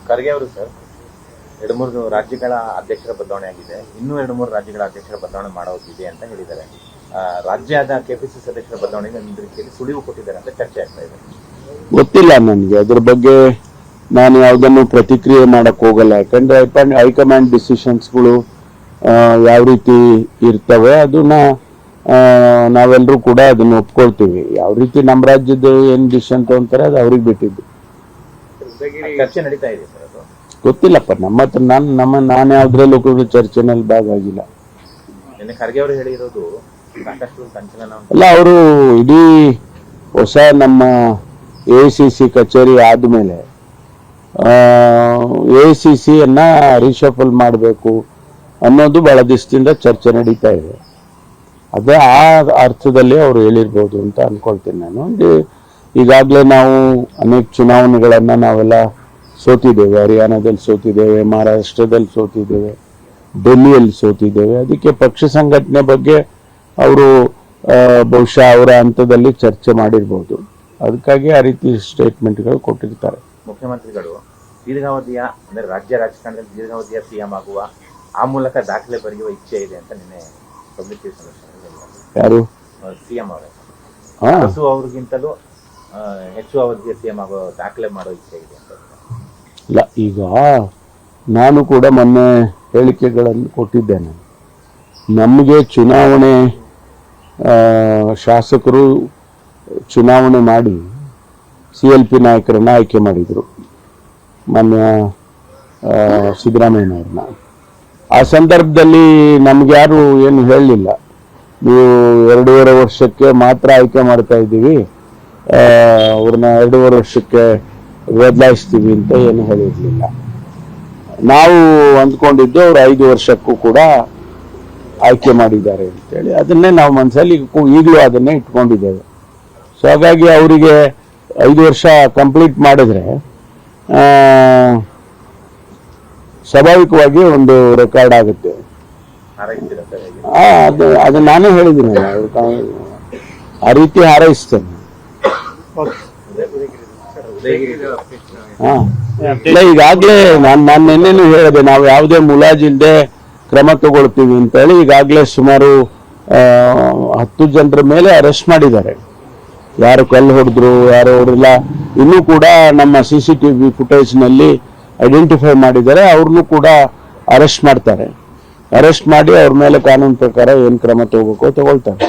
ಖರ್ಗೆ ಅವರು ಸರ್ 2-3 ರಾಜ್ಯಗಳ ಅಧ್ಯಕ್ಷರ ಬದಲಾವಣೆ ಆಗಿದೆ, ಇನ್ನೂ 2-3 ರಾಜ್ಯಗಳ ಅಧ್ಯಕ್ಷರ ಬದಲಾವಣೆ ಮಾಡೋದಿದೆ ಅಂತ ಹೇಳಿದ್ದಾರೆ. ರಾಜ್ಯದ ಕೆಪಿಸಿಸಿ ಸದಸ್ಯರ ಬದಲಾವಣೆಗೆ ಒಂದು ರೀತಿಯಲ್ಲಿ ಸುಳಿವು ಕೊಟ್ಟಿದ್ದಾರೆ ಅಂತ ಚರ್ಚೆ ಆಗ್ತಾ ಇದೆ. ಗೊತ್ತಿಲ್ಲ ನನಗೆ ಅದ್ರ ಬಗ್ಗೆ, ನಾನು ಯಾವುದನ್ನು ಪ್ರತಿಕ್ರಿಯೆ ಮಾಡಕ್ ಹೋಗಲ್ಲ. ಯಾಕಂದ್ರೆ ಹೈಕಮಾಂಡ್ ಡಿಸಿಷನ್ಸ್ಗಳು ಯಾವ ರೀತಿ ಇರ್ತವೆ ಅದನ್ನ ನಾವೆಲ್ಲರೂ ಕೂಡ ಅದನ್ನ ಒಪ್ಕೊಳ್ತೀವಿ. ಯಾವ ರೀತಿ ನಮ್ಮ ರಾಜ್ಯದ ಏನ್ ಡಿಸಿಷನ್ ತಗೊಂತಾರೆ ಅದು ಅವ್ರಿಗೆ ಬಿಟ್ಟಿದ್ದು. ಚರ್ಚೆ ನಡೀತಾ ಇದೆ ಸರ್, ಅದು ಗೊತ್ತಿಲ್ಲಪ್ಪ ನಮ್ಮ ಹತ್ರ. ನಾನು ಯಾವ್ದ್ರಲ್ಲೂ ಕೂಡ ಚರ್ಚೆನಲ್ಲಿ ಭಾಗವಾಗಿಲ್ಲ. ನಿನ್ನೆ ಖರ್ಗೆ ಅವರು ಹೇಳಿರೋದು ಸಾಕಷ್ಟು ಸಂಚಲನ ಅಲ್ಲ. ಅವರು ಇಡೀ ಹೊಸ ನಮ್ಮ AICC ಕಚೇರಿ ಆದ್ಮೇಲೆ AICC ಅನ್ನ ರಿಶಫಲ್ ಮಾಡಬೇಕು ಅನ್ನೋದು ಬಹಳ ದಿವಸದಿಂದ ಚರ್ಚೆ ನಡೀತಾ ಇದೆ. ಅದೇ ಆ ಅರ್ಥದಲ್ಲಿ ಅವರು ಹೇಳಿರ್ಬೋದು ಅಂತ ಅನ್ಕೊಳ್ತೀನಿ ನಾನು. ಈಗಾಗಲೇ ನಾವು ಅನೇಕ ಚುನಾವಣೆಗಳನ್ನ ನಾವೆಲ್ಲ ಸೋತಿದ್ದೇವೆ. ಹರಿಯಾಣದಲ್ಲಿ ಸೋತಿದ್ದೇವೆ, ಮಹಾರಾಷ್ಟ್ರದಲ್ಲಿ ಸೋತಿದ್ದೇವೆ, ಡೆಲ್ಲಿಯಲ್ಲಿ ಸೋತಿದ್ದೇವೆ. ಅದಕ್ಕೆ ಪಕ್ಷ ಸಂಘಟನೆ ಬಗ್ಗೆ ಅವರು ಬಹುಶಃ ಅವರ ಹಂತದಲ್ಲಿ ಚರ್ಚೆ ಮಾಡಿರ್ಬೋದು. ಅದಕ್ಕಾಗಿ ಆ ರೀತಿ ಸ್ಟೇಟ್ಮೆಂಟ್ಗಳು ಕೊಟ್ಟಿರ್ತಾರೆ. ಮುಖ್ಯಮಂತ್ರಿಗಳು ದೀರ್ಘಾವಧಿಯ ಅಂದ್ರೆ ರಾಜ್ಯ ರಾಜಕಾರಣದಲ್ಲಿ ದೀರ್ಘಾವಧಿಯ CM ಆಗುವ, ಆ ಮೂಲಕ ದಾಖಲೆ ಬರೆಯುವ ಇಚ್ಛೆ ಇದೆ ಅಂತ ನಿನ್ನೆ ಪಬ್ಲಿಕ್ ಯಾರು CM ಅವರೇ ಬಸು ಅವ್ರಿಗಿಂತಲೂ ಹೆಚ್ಚು ಅವಧಿಯ CM ಆಗೋ ದಾಖಲೆ ಮಾಡೋ ಇಚ್ಛೆ ಇದೆ ಅಂತ. ಇಲ್ಲ, ಈಗ ನಾನು ಕೂಡ ಮೊನ್ನೆ ಹೇಳಿಕೆಗಳನ್ನು ಕೊಟ್ಟಿದ್ದೇನೆ. ನಮಗೆ ಚುನಾವಣೆ ಶಾಸಕರು ಚುನಾವಣೆ ಮಾಡಿ CLP ನಾಯಕರನ್ನ ಆಯ್ಕೆ ಮಾಡಿದರು, ಮಾನ್ಯ ಸಿದ್ದರಾಮಯ್ಯನವ್ರನ್ನ. ಆ ಸಂದರ್ಭದಲ್ಲಿ ನಮ್ಗೆ ಯಾರು ಏನು ಹೇಳಲಿಲ್ಲ, ನೀವು 2.5 ವರ್ಷಕ್ಕೆ ಮಾತ್ರ ಆಯ್ಕೆ ಮಾಡ್ತಾ ಇದ್ದೀವಿ, ಅವ್ರನ್ನ 2.5 ವರ್ಷಕ್ಕೆ ಬದಲಾಯಿಸ್ತೀವಿ ಅಂತ ಏನು ಹೇಳಿರ್ಲಿಲ್ಲ. ನಾವು ಅಂದ್ಕೊಂಡಿದ್ದು ಅವ್ರು 5 ವರ್ಷಕ್ಕೂ ಕೂಡ ಆಯ್ಕೆ ಮಾಡಿದ್ದಾರೆ ಅಂತೇಳಿ. ಅದನ್ನೇ ನಾವು ಮನಸ್ಸಲ್ಲಿ ಈಗಲೂ ಅದನ್ನೇ ಇಟ್ಕೊಂಡಿದ್ದೇವೆ. ಸೊ ಹಾಗಾಗಿ ಅವರಿಗೆ 5 ವರ್ಷ ಕಂಪ್ಲೀಟ್ ಮಾಡಿದ್ರೆ ಸ್ವಾಭಾವಿಕವಾಗಿ ಒಂದು ರೆಕಾರ್ಡ್ ಆಗುತ್ತೆ. ಅದು ನಾನೇ ಹೇಳಿದ್ದೀನಿ, ಆ ರೀತಿ ಹಾರೈಸ್ತೇನೆ. ಈಗಾಗಲೇ ನಾನು ನಿನ್ನೆನೂ ಹೇಳಿದೆ, ನಾವು ಯಾವುದೇ ಮುಲಾಜಿಲ್ಲದೆ ಕ್ರಮ ತಗೊಳ್ತೀವಿ ಅಂತ ಹೇಳಿ. ಈಗಾಗಲೇ ಸುಮಾರು 10 ಜನರ ಮೇಲೆ ಅರೆಸ್ಟ್ ಮಾಡಿದ್ದಾರೆ. ಯಾರು ಕಲ್ಲು ಹೊಡೆದ್ರು, ಯಾರು ಹೊಡೆದಿಲ್ಲ, ಇನ್ನೂ ಕೂಡ ನಮ್ಮ CCTV ಫುಟೇಜ್ನಲ್ಲಿ ಐಡೆಂಟಿಫೈ ಮಾಡಿದ್ದಾರೆ. ಅವ್ರನ್ನೂ ಕೂಡ ಅರೆಸ್ಟ್ ಮಾಡ್ತಾರೆ. ಅರೆಸ್ಟ್ ಮಾಡಿ ಅವ್ರ ಮೇಲೆ ಕಾನೂನು ಪ್ರಕಾರ ಏನು ಕ್ರಮ ತಗೋಬೇಕು ತಗೊಳ್ತಾರೆ.